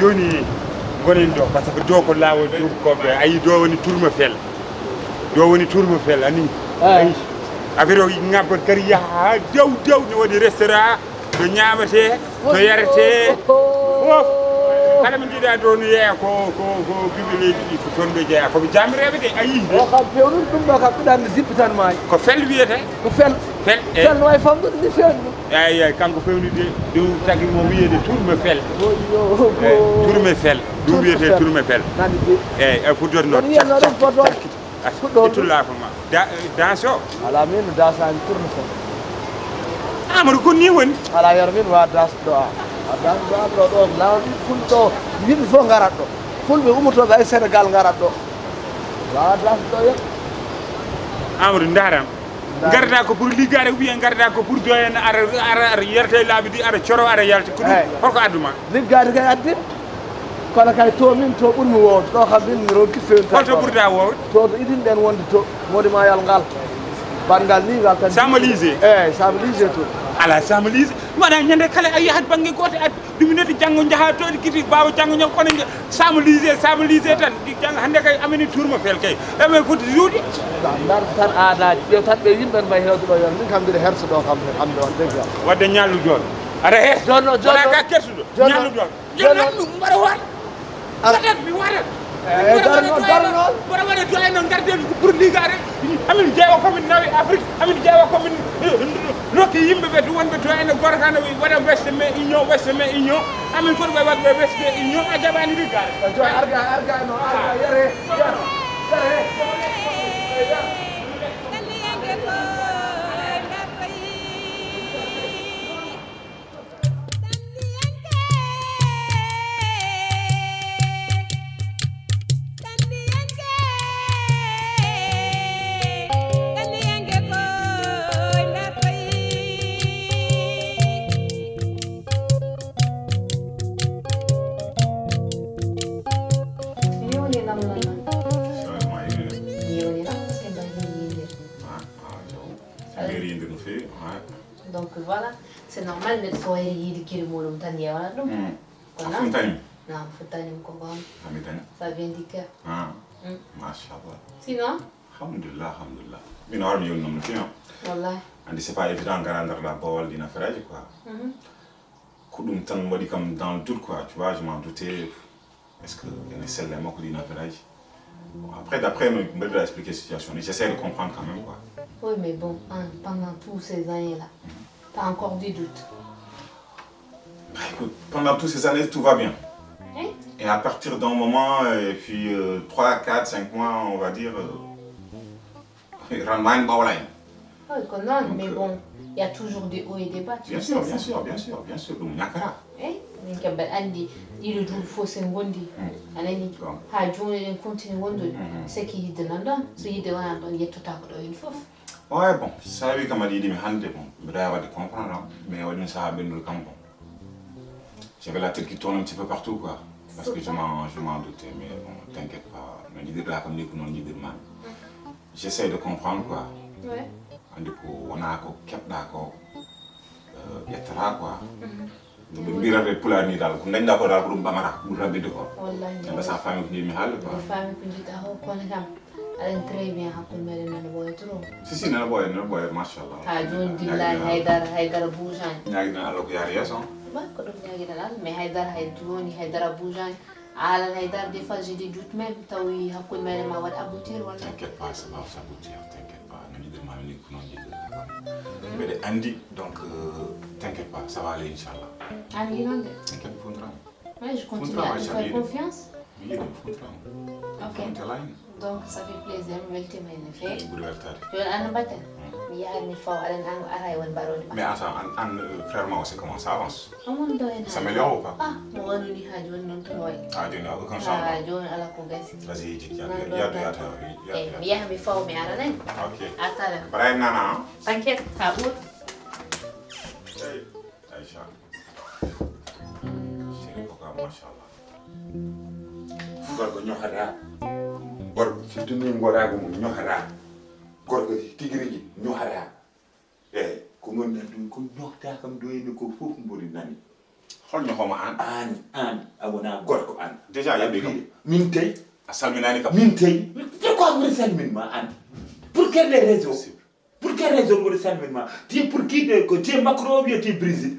joni gonen ɗo par ce que do ko lawol turkoɓe ayi do woni tourme fel ani ayi affaire o ngabbat kadi yaha dew ne waɗi restaurant to ñamate to yarete fof kala min jiiɗa ɗo no yeeya ko biɓe leydi ɗi ko toon ɓe jeeya koɓe jamireɓe de ayi o kam pewɗum ɗum ɗo kam ɓiɗanno zippi tan maayi ko fel wiyete ko fel no wawi famɗude ni fewni eyi kanko fewnide ɗum tagui mo wiyede tourme fel tourme fel ɗum wiyete tourme fel eyyi e fuddorde noon yiyanno ɗum fotode fuɗɗoitullafa ma danse o ala min no dasani tourne fel amadou ko ni woni ala yero min wa dasɗo a dasɗo ɗo lawol fulɗo yimɓe fof garat ɗo fulɓe ummotoɓe ay sénégal garat ɗo wawa dasɗo yet amadou daram garda ko pour liggade wiye garda ko pour joyen ara yerte laabi ɗi ara coro ara yalta ko ɗum holko adduma liggade kay addin kono kay to min to ɓurmi wowde ɗo kam min mi ronki fewni holto ɓurda wowde to iɗinɗen wonde to moɗimayal ngal bangal ni ngal tan samalise eyyi samalise to ala samalise waɗa ñande kala a yahat banggue goto ad ɗuminede janggo jaaha toɗi kiti bawa janggo ñaw kono samalise tan janggo hande kay amini tourme fel kay eɓe foti juuɗe dar tan aadaji ƴew tan ɓe yimɓe mbayi hewde ɗo yon min kam mbiɗa herso ɗo kam hande on degg wadde ñallu joni aɗa he jonno ka kertuɗo ñallu joni jonnan ɗum mbaɗa wat waɗat mi waɗat darno mbaɗa waɗa to eno garde pour ligade amin jeewa komin nawi afrique amin jeewa komin nokki yimɓeɓe to wonɓe to ene goto kana waɗa weste mais union amin foti ɓe waɗɓe weste union a jaɓani liggade arga no yere Donc voilà, c'est normal de soirée yidi kiri molum tan yewala dum. Fontani. Non, fontani ko bam. Ça vient du cœur. Machallah. Sinon? Alhamdulillah. Min armi yon nom tino. Wallahi. And c'est pas évident garandar la bawal dina feraji quoi. Kudum tan wadi kam dans le doute quoi, tu vois, je m'en doutais. Est-ce que il y a celle-là moko dina feraji? Après, d'après, je vais expliquer la situation. J'essaie de comprendre quand même quoi. Oui, mais bon, pendant tous ces années-là, t'as encore des doutes. Bah, écoute, pendant toutes ces années, tout va bien. Hein? Et à partir d'un moment, et puis 3, 4, 5 mois, on va dire, Ranman Baoulaï. Oui, non, mais bon, il y a toujours des hauts et des bas. Bien sûr. Donc, Nyakara. Eh? Andi, il doit faut se ngondi. Anani, ha jone continue ngondo. C'est qui dit non, c'est il doit en y tout à une fois. Ouais, bon, ça veut comme dit, mais hande bon, mais là, on va comprendre, mais on ça a bien le camp. J'avais la tête qui tourne un petit peu partout, quoi. Parce que je m'en doutais, mais bon, t'inquiète pas. On dit de là comme dit qu'on dit de mal. J'essaie de comprendre, quoi. Ouais. Du coup, on a un cap d'accord. Il y a quoi. Donc, le miracle de Poula Nidal, on a d'accord pour un bamara, pour un bébé. On a sa famille qui est Mihal. La famille qui est à Haut, elle est très bien, mais elle est trop. Si, elle est bonne, machallah. Ah, John Dilla, Haidar Boujan. Il y a une allocation. Mais Haidar Boujan. على الهيدار دي فاز جدي جوت ميم توي هكون مالي ما ود أبوتير ولا t'inquiète pas ça va s'aboutir t'inquiète pas nous dit ma unique non dit mais de Andy donc t'inquiète pas ça va aller inchallah Andy non t'inquiète pas Fondra mais je continue à te faire confiance oui Fondra ok donc ça fait plaisir melti may ne fait yo an batten mi yaani faw alen an aray won barodi mais attends an frère moi c'est comment ça avance amon do en ça améliore ou pas ah mo wonu ni haji won non to way ah dina aucun changement ah jon ala ko gasi vas-y dik ya mi yaha mi faw mi ara nen ok atala baray nana t'inquiète ça bout Aïcha Chéri ko ka machallah. Gorko ñoxata. Gorko surtout ni ngorago mum ñoxata. Gorko tigiriji ñoxata. Ko ngon dum ko ñoxta kam doyni ko fof mbori nani. Hol ñoxoma An awona gorko an. Déjà yambe kam. Min tay A salminani kam. min tay. Pourquoi vous salmin ma an? Pour quelle raison? Pour quelle raison vous salmin ma? Tu es pour qui de que tu es Macron ou bien tu es Brésil?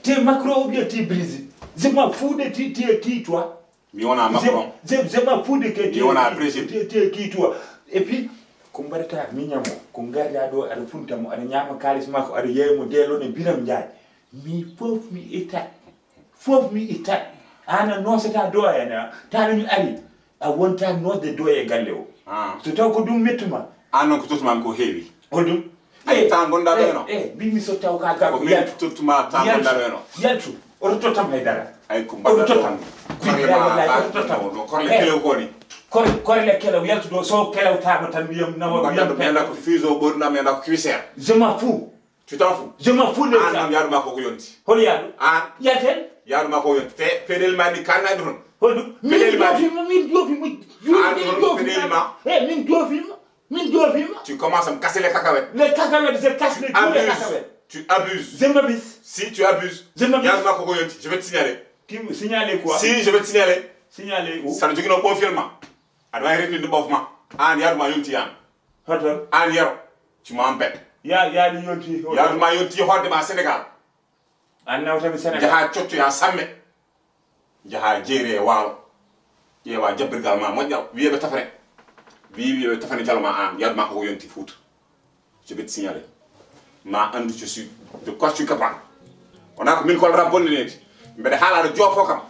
Tu es Macron ou bien tu es Brésil? Je m'en fous de tu es qui toi? Mi wona Macron. Je m'en fous de que Mi wona Brésil. tu es qui toi? Et puis ko mbarata miñamo ko garda do ada funtamo ada ñama kalis makko ada yeymo delo ne biram jaay mi fof mi itat ana nosata do yana tan mi ari a wonta nosde do e galle o so taw ko dum mettuma An non ko tutuma ko heewi. hodum Ay tan gonda do no. bi mi so taw ka ga Ko mi tutuma tan gonda do no. yaltu o totam haydara Ay ko mbadda totam Korle kelew ko ni. korle kelew yaltu do so kelew taba tan wiyam nawo Mbadda mi anda ko fuseau borna mi anda ko cuisser. je m'en fous Tu t'en fous? je m'en fous de An ça am yaaduma ko yonti. hol yaadu An yaten yaaduma ko yonti. Fedel mani kanna don. hodum min jofima min jofima Tu commences à me casser les cacahuètes. les cacahuètes je casse les tous les cacahuètes Tu abuses. je m'abuse Si tu abuses, Je m'abuse. Yaduma Koko Yonti, je vais te signaler. qui me signaler quoi Si, je vais te signaler. signaler où Ça ne dit que non, bon film. Alors, il règle de mouvement. An Yaduma Yonti Yan. hoton An Yaro, tu m'embêtes. ya di yonti Yaduma Yonti, hors de ma Sénégal. anna wata mi Sénégal Jaha Chotu ya Samme. Jaha Jere Wal. Yewa Jabirgal ma Modia, Viebe Tafane. Viebe Tafane Jalma An, Yaduma Koko Yonti foot. Je vais te signaler. Ma andu je suis de quoi je suis capable. On a min kol rabonde net. Mbede halade jofo kam.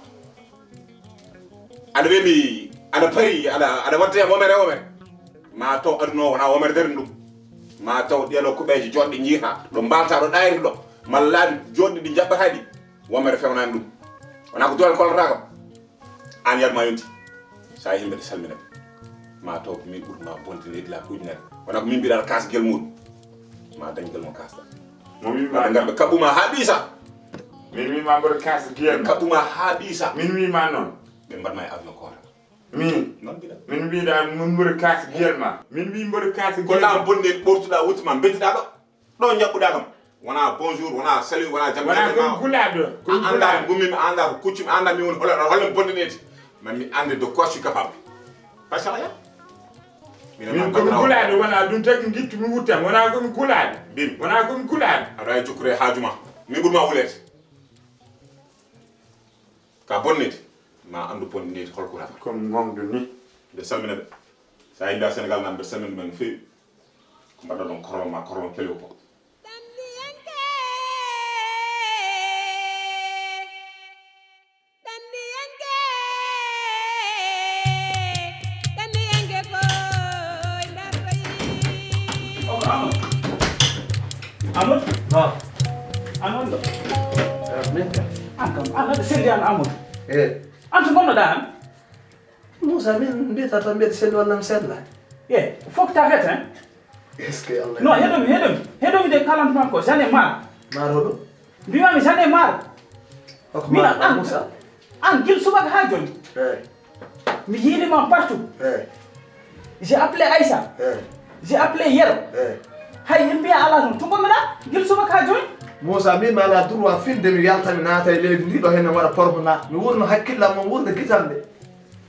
Ada wemi ada pari ada watte womere. Ma taw adno wana womere der ndum. Ma taw delo ko beji jodde njiha do mbalta do dayri do. Malladi jodde di jabba hadi womere fewna ndum. Wana ko dol kol rakam. An yar ma yonti. Sa himbe salmina. Ma taw min burma bonte ledi la kujner. Wana ko min bidal kas gel mudum. Ma dañgal mo kas da. momi Ma ma ngambe kabuma habisa. min mi ma ngor kas gier Kabuma habisa. min mi ma non Be mbar may avion ko min non bida. min bi da mun ngor kas gier ma min bi ngor kas Ko gier la bonde bortuda wutima betida do. Do nyabuda kam. Wana bonjour, wana salut, wana jamm. wana ko kulado Anda gumi anda ko kuccim anda mi won hola bonde neti. Mais mi ande de quoi je suis capable. Pas ça rien. min ko kulado wana dun tak ngittu mi wutam wana ko kulado Bim. wana ko kulado Ada jukure hajuma. Mi burma wulet. Ka bonne neti. Ma andu bonne neti hol ko rafa. comme ngomdu ni De salmina be. Sa ida Sénégal nan be salmina men fi. Ko mbada don koron kelo ko. Amut Ha. anon do Minka. ana selian amut antu gonno dan Musa min mbiyata tan mbiyete selli walla mi sella. ye fok ta vet hein Est-ce que Allah. non hedom de kalantuma ko j'en ai marre Mar hoɗo. mbimami j'en ai marre Hoko mina mar an Musa. an gil subaka ha joni mi yinima partout j'ai appelé Aïssa j'ai appelé Yero hay en mbiya ala ton to gommiɗa gil subaka ha joni Musa min mi ala droit finde mi yalta mi naata e leydi ndi ɗo henne waɗa pormona mi wurno hakkillam mom wurno guitamde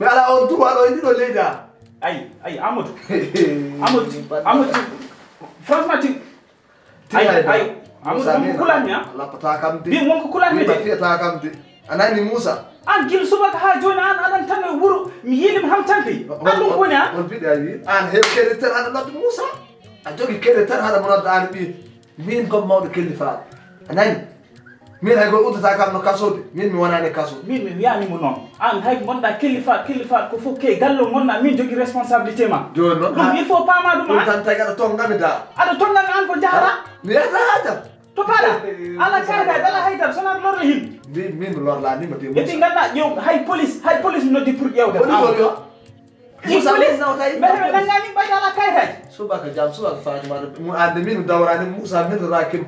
mi ala on droit ɗo e ndi ɗo leydi a ay Amadou franchement ti ay Amadou mon ko kulani ha lappata kam de bi mon ko kulani de de fiyata kam de anani Musa an gil subaka ha joni an aɗan tan e wuuro mi yiilim hamtanke an ɗum woni ha on mbiɗa wi an heew keɗe tan haɗa nodda Musa a jogui keɗe tan haɗa mo nodda an ɓi min comme mawɗo kellifaɗo anani min hay goto uddata kam no kasode min mi wonani kaso min mi wiyanimo noon an hay gonɗa kellifaɗ ko fof ke gallo gonɗa min jogui responsabilité ma joni noon ɗum il faut pama ɗum ɗum an tan tagi aɗa tongami da aɗa tongami an ko jahata mi yeyata haajam to paɗa ala kayitaji ala haydara sona lorno himɓe min mi lorlanima de et puis ganda ƴew hay police noddi pour ƴewde police yo Musa police nawta mais ɓe nangani ɓayde ala kayitaji subaka jam subaka fatimata mu ande min mi dawrani Musa min rakim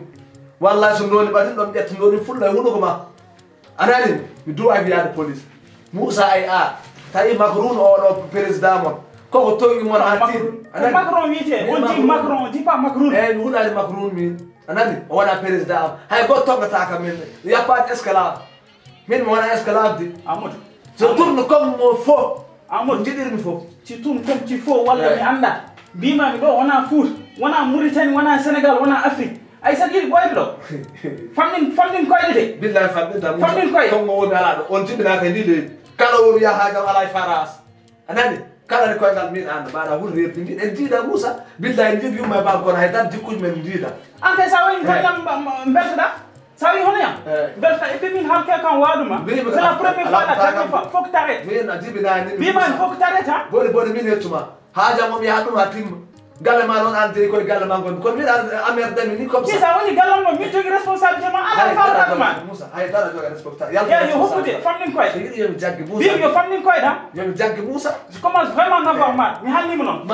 wallahi so ndoni ɓatin ɗon ƴetta ndoni fulla e huɗoko ma anani mi duwa wiyaade police Moussa ay a tawi Macron oɗo président mon koko toŋi mon ha tin anani Macron wiite on dit Macron on dit pas Macron mi hunani Macron min anani o wona président am hay goto toggata kam min y a pas d'esclave min mi wona esclave de Amadou je tourne comme mon faux Amadou jiɗirmi fof tu tournes comme tu faut walla mi anda mbimami ɗo wona Fouta wona Mauritanie wona Sénégal wona Afrique ay saɗiɗi ɓoyde ɗo famɗin koyɗe de billahi famɗinta famɗin koye comme woni ala ɗo on jibinaka ndi leydi kala o wiya ha jam ala e faras anani kala ne koygal min anda mbaɗa huɗo reɓdi mbiɗa en jiiɗa Moussa billahi en jiiɗi yumma e banque kono haydara jikkuji men jiiɗa an kay sa wayi hono yam beltoɗa sa wi hono yam beltoɗa et puis min halke kan waɗuma c'est la première fois la dernière fois faut que t'arrête min a jibinani mbimani faut que t'arrête ha boni boni min hettuma ha jam om yaha ɗum ha timma galle ma noon an tawi koye galle ma gonmi kono mbiɗa amére dami ni comme ça sa woni gallam no min jogui responsabilité ma ala fawɗa ɗuma Moussa haydara joga responsable yo hokkude famɗin koye so yiɗi yomi jaggi mbimi Moussa yo famɗin koye tan yomi jaggi Moussa je commence vraiment d'avoir mal mi hallima noon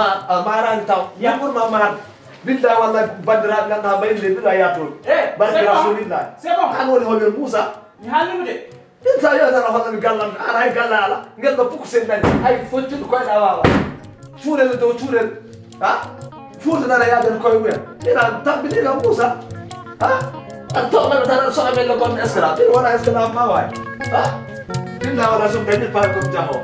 marani taw Ya. ɓurma marde billahi wallahi bandiraɓe ganduɗa mbayde mbiɗa yatoɓe Eh, barke c'est bon. rasulillahi C'est bon. an woni hoɓen Moussa mi hallima de ɗin sa wiyatata hollami gallam an hay galle ala ngel ɗo pukko sen dani hay foccude koyɗa wawa cuurel dow cuurel ha fuutanara yaadene koye mumen ina tampinika Moussa ha an toɓaɓe tan soɗa men le gonno esclave ɗin wona esclave ma wawi ha billahi wala sum dañit pawe comme jaho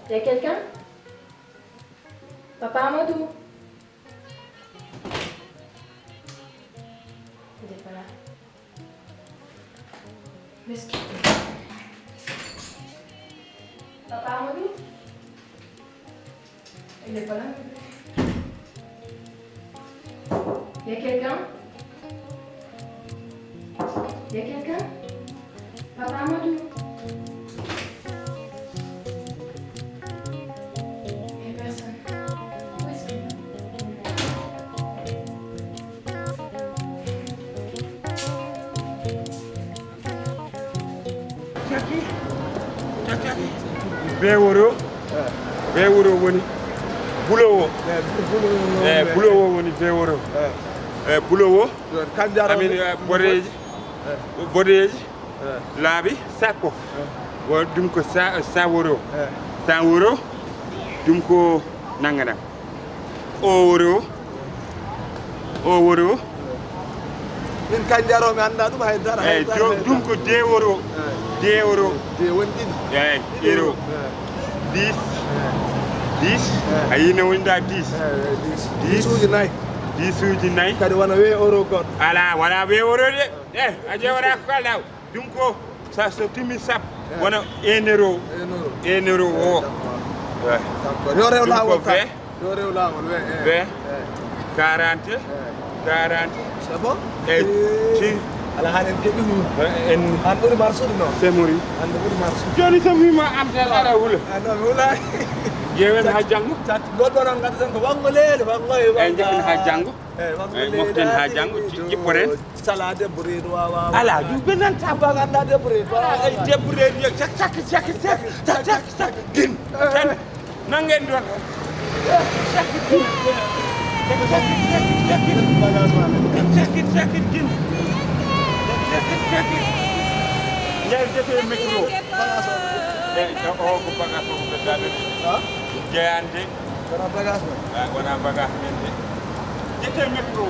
Y a quelqu'un? Papa Amadou? Il n'est pas là. Mais ce qui... Papa Amadou? Il n'est pas là. Y a quelqu'un? Y a quelqu'un? Papa Amadou? Beworo woni bulowo bulowo woni beworo bulowo amin boreji bodeji laabi sappo wo ɗum ko 100 euro 100 euro ɗum ko nanganam o euro min kanjaro mi anda ɗum haydara ɗum ko 2 euro 2 euro de woni ɗiɗi euro 10 a yino wonda 10 10 uji nayyi 10 uji nayyi kadi wona 20 euro goɗɗo ala wona 20 euro de a ƴewata ko kalɗa ɗum ko so timmi sappo wona 1 euro 1 euro o d'accord yo rew lawol ka yo rew lawol 20 40 c'est bon si ala hanen keɓi ɗum an ɓuri marsude noon semori hande ɓuri marsude joni so wima amtel aɗa huula non mi hulani jeewen ha janggo goɗɗo noon gaddaten ko wangolede wangoye jeewen ha janggo moften ha janggo jippoten salade ɓureɗo wawa ala ɗum ɓenanta ba ganda debbo reedo ay debbo reedo cak din tan nangen ɗon cakit din ñayi defe micro o ko bagage o ko dade jeyande wona bagage wona bagage men de jete micro